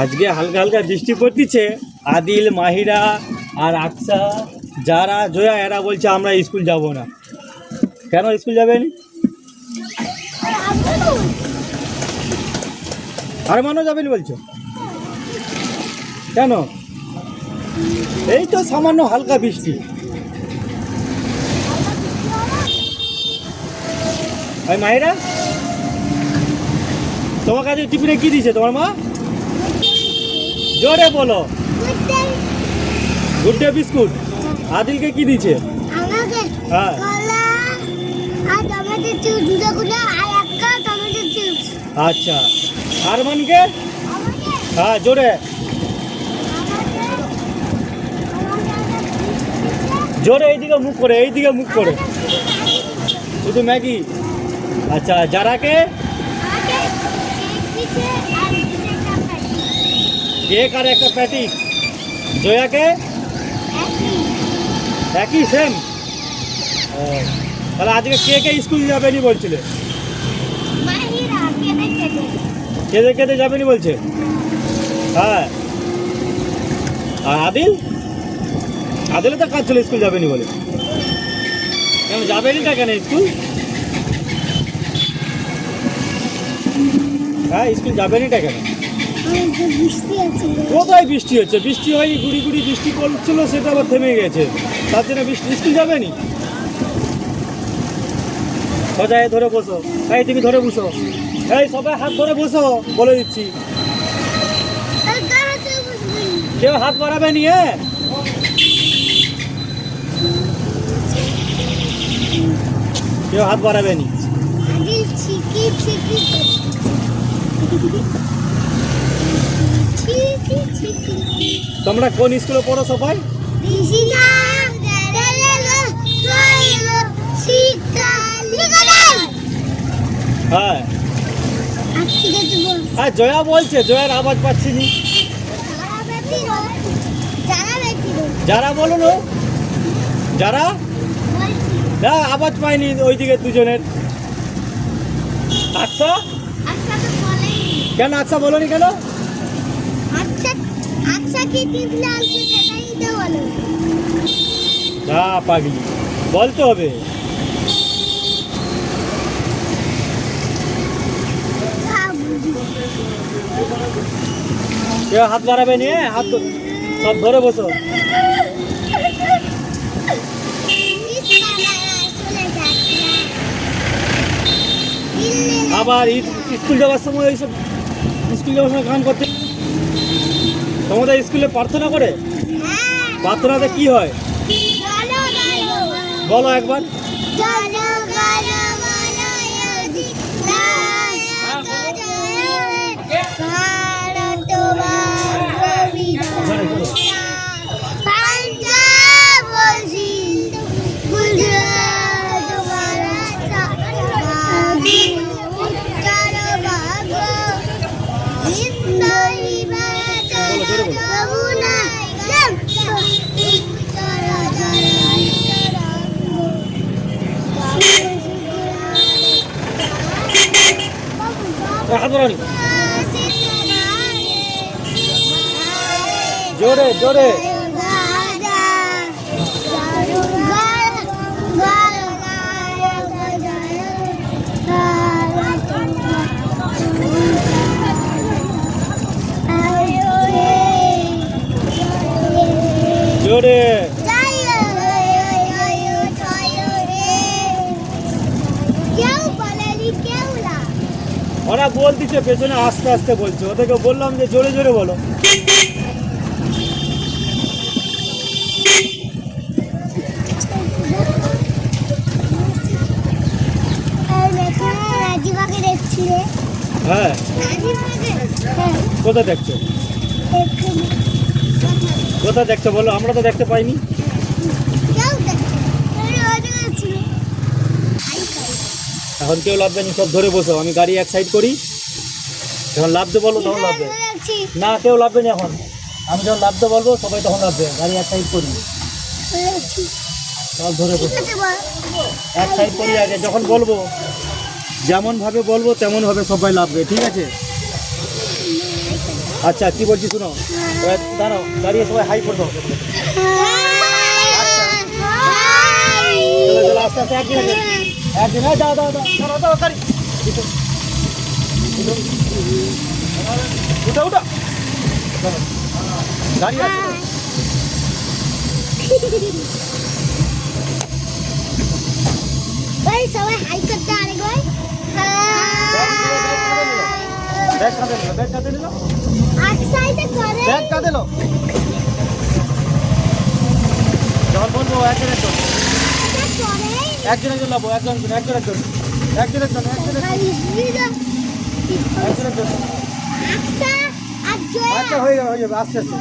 আজকে হালকা হালকা বৃষ্টি পড়তিছে। আদিল, মাহিরা আর আকসা, যারা, জয়া এরা বলছে আমরা স্কুল যাব না। কেন স্কুল যাবেন? আর মানও যাবেন বলছো কেন? এই তো সামান্য হালকা বৃষ্টি। ভাই মাহিরা, তোমার কাছে টিফিনে কি দিয়েছে তোমার মা? জোরে বলো। Good day biscuit. আদিলকে কি দিয়েছে? হ্যাঁ, আচ্ছা। আরমানকে? হ্যাঁ, জোরে জোরে, এইদিকে মুখ করে, এইদিকে মুখ করে। শুধু ম্যাগি? আচ্ছা। যারাকে? কেক আর একটা প্যাটিস। জয়াকে? একই, সেম। ও, তাহলে আজকে কে স্কুল যাবেনি বলছিলে? কেঁদে কেঁদে যাবেনি বলছে। হ্যাঁ। আর আদিল? আদিলে তো কাজ ছিল স্কুল যাবেনি বলে। কেন যাবেনি না কেন স্কুল? হ্যাঁ, স্কুল যাবেনিটা কেন? কোথায় বৃষ্টি হচ্ছে? বৃষ্টি হয়, গুড়ি গুড়ি বৃষ্টি পড়ছিল, সেটা আবার থেমে গেছে। তার জন্য স্কুল যাবেনি? সজায় ধরে বসো। এই তুমি ধরে বসো। এই সবাই হাত ধরে বসো, বলে দিচ্ছি। কেউ হাত বাড়াবে নি। হ্যাঁ, কেউ হাত বাড়াবে নি। তোমরা কোন স্কুলে পড়ো সবাই? হ্যাঁ, আর জয়া বলছে, জয়ার আওয়াজ পাচ্ছি নি। যারা বলো না, যারা না আওয়াজ পাইনি ওইদিকে দুজনের। আচ্ছা, কেন আকসা বলোনি কেন? যা পাগলি, বলতে হবে। কেউ হাত বাড়াবে নিয়ে, হাত সব ধরে বসো। আবার স্কুল যাওয়ার সময় এইসব, স্কুল যাওয়ার সময় গান করতে। তোমাদের স্কুলে প্রার্থনা করে? প্রার্থনাতে কি হয় বলো একবার। জোরে জোরে। জোরে। ওরা বলতেছে পেছনে আস্তে আস্তে বলছে, ওদেরকে বললাম যে জোরে জোরে বলো। হ্যাঁ, কোথায় দেখছো? কোথায় দেখছো বলো, আমরা তো দেখতে পাইনি। এখন কেউ লাভবে না, সব ধরে বসো। আমি গাড়ি এক সাইড করি, যখন লাভতে বলবো তখন লাভবে না। কেউ লাভবে না এখন। আমি যখন লাভতে বলবো সবাই তখন লাভবে। গাড়ি এক সাইড করি, সব ধরে বসো। এক সাইড করি আগে, যখন বলবো যেমনভাবে বলবো তেমনভাবে সবাই লাভবে, ঠিক আছে? আচ্ছা কি বলছি শুনো, এবার দাঁড়াও, দাঁড়িয়ে সবাই হাই করে দাও। চলো চলো আস্তে আস্তে একদিন একদিন দাও দাও দাও দাও দাও গাড়ি উঠো উঠো গাড়ি আছে ভাই সবাই হাই করতে আরেকবার ব্যাগ কাঁদে নিল, ব্যাগ কাঁদে নিল, এক সাইডে করে ব্যাগ কাঁদে নিল। যখন বলবো একজন একজন করে একজন একজন লাবো, একজন একজন একজন একজন একজন একজন একজন একজন একজন একটা আর জয় আচ্ছা হয়ে যাবে আস্তে আস্তে।